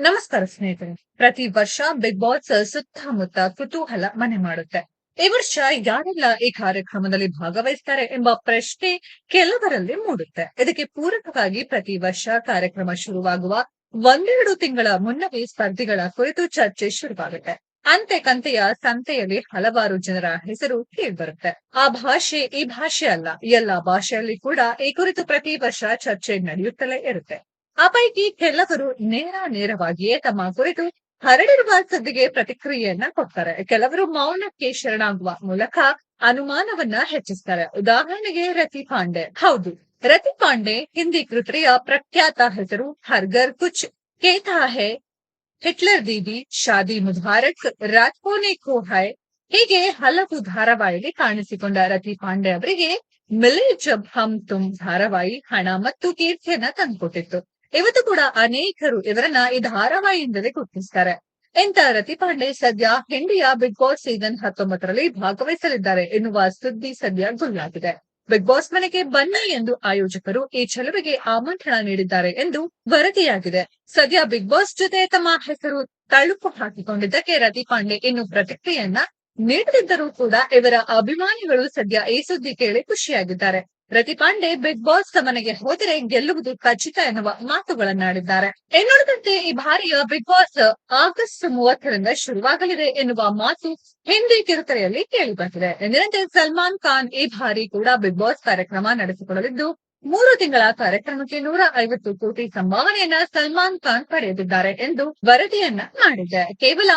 ನಮಸ್ಕಾರ ಸ್ನೇಹಿತರೆ. ಪ್ರತಿ ವರ್ಷ ಬಿಗ್ ಬಾಸ್ ಸುತ್ತಮುತ್ತ ಕುತೂಹಲ ಮನೆ ಮಾಡುತ್ತೆ. ಈ ವರ್ಷ ಯಾರೆಲ್ಲ ಈ ಕಾರ್ಯಕ್ರಮದಲ್ಲಿ ಭಾಗವಹಿಸ್ತಾರೆ ಎಂಬ ಪ್ರಶ್ನೆ ಕೆಲವರಲ್ಲಿ ಮೂಡುತ್ತೆ. ಇದಕ್ಕೆ ಪೂರಕವಾಗಿ ಪ್ರತಿ ವರ್ಷ ಕಾರ್ಯಕ್ರಮ ಶುರುವಾಗುವ ಒಂದೆರಡು ತಿಂಗಳ ಮುನ್ನವೇ ಸ್ಪರ್ಧಿಗಳ ಕುರಿತು ಚರ್ಚೆ ಶುರುವಾಗುತ್ತೆ. ಅಂತೆ ಕಂತೆಯ ಸಂತೆಯಲ್ಲಿ ಹಲವಾರು ಜನರ ಹೆಸರು ಕೇಳಿಬರುತ್ತೆ. ಆ ಭಾಷೆ ಈ ಭಾಷೆ ಅಲ್ಲ, ಎಲ್ಲಾ ಭಾಷೆಯಲ್ಲಿ ಕೂಡ ಈ ಕುರಿತು ಪ್ರತಿ ವರ್ಷ ಚರ್ಚೆ ನಡೆಯುತ್ತಲೇ ಇರುತ್ತೆ. ಆ ಪೈಕಿ ಕೆಲವರು ನೇರವಾಗಿಯೇ ತಮ್ಮ ಕುರಿತು ಹರಡಿರುವ ಸುದ್ದಿಗೆ ಪ್ರತಿಕ್ರಿಯೆಯನ್ನ ಕೊಡ್ತಾರೆ. ಕೆಲವರು ಮೌನಕ್ಕೆ ಶರಣಾಗುವ ಮೂಲಕ ಅನುಮಾನವನ್ನ ಹೆಚ್ಚಿಸ್ತಾರೆ. ಉದಾಹರಣೆಗೆ ರತಿ ಪಾಂಡೆ. ಹೌದು, ರತಿ ಪಾಂಡೆ ಹಿಂದಿ ಕೃತಿಯ ಪ್ರಖ್ಯಾತ ಹೆಸರು. ಹರ್ಗರ್ ಕುಚ್ ಕೇತಾ ಹೈ, ಹಿಟ್ಲರ್ ದೀದಿ, ಶಾದಿ ಮುಬಾರಕ್, ರಾಜ್ಕೋನೆ ಕೋ ಹೈ ಹೀಗೆ ಹಲವು ಧಾರಾವಾಹಿಯಲ್ಲಿ ಕಾಣಿಸಿಕೊಂಡ ರತಿ ಪಾಂಡೆ ಅವರಿಗೆ ಮಿಲೆ ಜಬ್ ಹಮ್ ತುಮ್ ಧಾರಾವಾಹಿ ಹಣ ಮತ್ತು ಕೀರ್ತಿಯನ್ನ ತಂದುಕೊಟ್ಟಿತ್ತು. ಇವತ್ತು ಕೂಡ ಅನೇಕರು ಇವರನ್ನ ಈ ಧಾರಾವಾಹಿಯಿಂದಲೇ ಗುರುತಿಸ್ತಾರೆ. ಇಂಥ ರತಿ ಪಾಂಡೆ ಸದ್ಯ ಹಿಂದಿಯ ಬಿಗ್ ಬಾಸ್ ಸೀಸನ್ 19ರಲ್ಲಿ ಭಾಗವಹಿಸಲಿದ್ದಾರೆ ಎನ್ನುವ ಸುದ್ದಿ ಸದ್ಯ ಗುಲ್ಲಾಗಿದೆ. ಬಿಗ್ ಬಾಸ್ ಮನೆಗೆ ಬನ್ನಿ ಎಂದು ಆಯೋಜಕರು ಈ ಚೆಲುವೆಗೆ ಆಮಂತ್ರಣ ನೀಡಿದ್ದಾರೆ ಎಂದು ವರದಿಯಾಗಿದೆ. ಸದ್ಯ ಬಿಗ್ ಬಾಸ್ ಜೊತೆ ತಮ್ಮ ಹೆಸರು ತಳುಕು ಹಾಕಿಕೊಂಡಿದ್ದಕ್ಕೆ ರತಿ ಪಾಂಡೆ ಇನ್ನು ಪ್ರತಿಕ್ರಿಯೆಯನ್ನ ನೀಡದಿದ್ದರೂ ಕೂಡ ಇವರ ಅಭಿಮಾನಿಗಳು ಸದ್ಯ ಈ ಸುದ್ದಿ ಕೇಳಿ ಖುಷಿಯಾಗಿದ್ದಾರೆ. ರತಿ ಪಾಂಡೆ ಬಿಗ್ ಬಾಸ್ ಮನೆಗೆ ಹೋದರೆ ಗೆಲ್ಲುವುದು ಖಚಿತ ಎನ್ನುವ ಮಾತುಗಳನ್ನಾಡಿದ್ದಾರೆ. ಇನ್ನುಳಿದಂತೆ ಈ ಬಾರಿಯ ಬಿಗ್ ಬಾಸ್ ಆಗಸ್ಟ್ 30ರಿಂದ ಶುರುವಾಗಲಿದೆ ಎನ್ನುವ ಮಾತು ಹಿಂದಿ ಕಿರುತೆರೆಯಲ್ಲಿ ಕೇಳಿಬಂದಿದೆ. ಎಂದಿನಂತೆ ಸಲ್ಮಾನ್ ಖಾನ್ ಈ ಬಾರಿ ಕೂಡ ಬಿಗ್ ಬಾಸ್ ಕಾರ್ಯಕ್ರಮ ನಡೆಸಿಕೊಳ್ಳಲಿದ್ದು 3 ತಿಂಗಳ ಕಾರ್ಯಕ್ರಮಕ್ಕೆ 150 ಕೋಟಿ ಸಂಭಾವನೆಯನ್ನ ಸಲ್ಮಾನ್ ಖಾನ್ ಪಡೆದಿದ್ದಾರೆ ಎಂದು ವರದಿಯನ್ನ ಮಾಡಿದೆ. ಕೇವಲ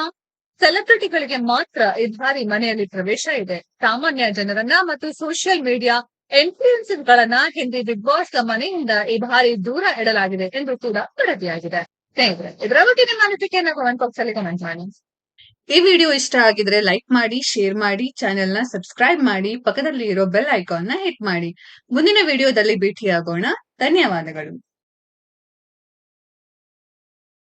ಸೆಲೆಬ್ರಿಟಿಗಳಿಗೆ ಮಾತ್ರ ಈ ಬಾರಿ ಮನೆಯಲ್ಲಿ ಪ್ರವೇಶ ಇದೆ. ಸಾಮಾನ್ಯ ಜನರನ್ನ ಮತ್ತು ಸೋಷಿಯಲ್ ಮೀಡಿಯಾ ಇನ್ಫ್ಲೂಯೆನ್ಸರ್ ಗಳನ್ನ ಹಿಂದಿ ಬಿಗ್ ಬಾಸ್ ಮನೆಯಿಂದ ಈ ಬಾರಿ ದೂರ ಇಡಲಾಗಿದೆ ಎಂದು ಕೂಡ ವರದಿಯಾಗಿದೆ. ಸ್ನೇಹಿತರೆ, ಇದರ ಬಗ್ಗೆ ನಿಮ್ಮ ಅನಿಸಿಕೆಯನ್ನ ಕಮೆಂಟ್ ಬಾಕ್ಸ್ ಅಲ್ಲಿ ಕಮೆಂಟ್ ಮಾಡಿ. ಈ ವಿಡಿಯೋ ಇಷ್ಟ ಆಗಿದ್ರೆ ಲೈಕ್ ಮಾಡಿ, ಶೇರ್ ಮಾಡಿ, ಚಾನೆಲ್ ನ ಸಬ್ಸ್ಕ್ರೈಬ್ ಮಾಡಿ, ಪಕ್ಕದಲ್ಲಿ ಇರೋ ಬೆಲ್ ಐಕಾನ್ ನ ಹಿಟ್ ಮಾಡಿ. ಮುಂದಿನ ವಿಡಿಯೋದಲ್ಲಿ ಭೇಟಿಯಾಗೋಣ. ಧನ್ಯವಾದಗಳು.